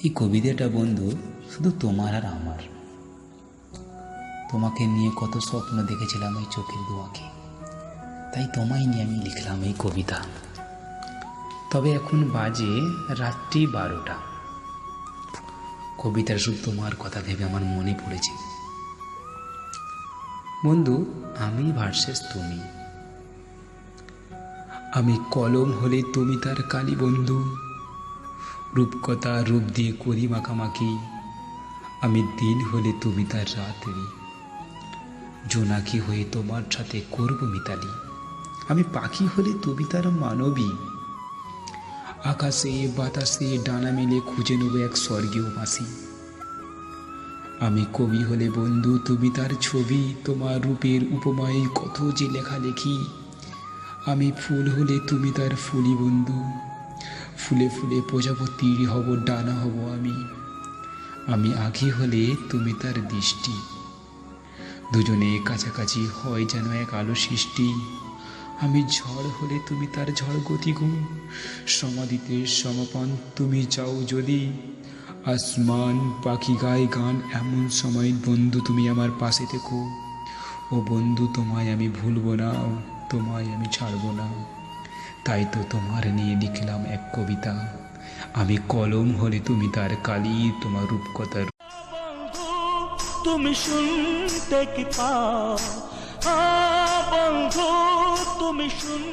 এই কবিতাটা বন্ধু শুধু তোমার আর আমার। তোমাকে নিয়ে কত স্বপ্ন দেখেছিলাম এই চোখের দোয়াকে, তাই তোমায় নিয়ে আমি লিখলাম এই কবিতা। তবে এখন বাজে রাত্রি 12টা। কবিতার শুধু তোমার কথা ভেবে আমার মনে পড়েছে বন্ধু, আমি ভার্সেস তুমি। আমি কলম হলে তুমি তার কালি বন্ধু, রূপকথা রূপ দিয়ে করি মাখামাখি। আমি দিন হলে তুমি তার রাত্রি, জোনাকি হয়ে তোমার সাথে করব মিতালি। আমি পাখি হলে তুমি তার মানবী, আকাশে বাতাসে ডানা মেলে খুঁজে নেব এক স্বর্গীয় বাসি। আমি কবি হলে বন্ধু তুমি তার ছবি, তোমার রূপের উপমায় কত যে লেখালেখি। আমি ফুল হলে তুমি তার ফুলি বন্ধু, ফুলে ফুলে প্রজাপতির হব ডানা হব আমি। আমি আঁখি হলে তুমি তার দৃষ্টি, দুজনে কাছাকাছি হয় যেন এক আলো সৃষ্টি। আমি ঝড় হলে তুমি তার ঝড় গতি গো, সমাধিতে সমাপন তুমি চাও যদি। আসমান পাখি গায় গান এমন সময় বন্ধু তুমি আমার পাশে থেকো। ও বন্ধু তোমায় আমি ভুলব না, তোমায় আমি ছাড়ব না। তাই তো তোমার নিয়ে লিখলাম এক কবিতা। আমি কলম হলে তুমি তার কালি, তোমার রূপকথার বন্ধু তুমি শুনতে কি পাও, বন্ধু তুমি শুন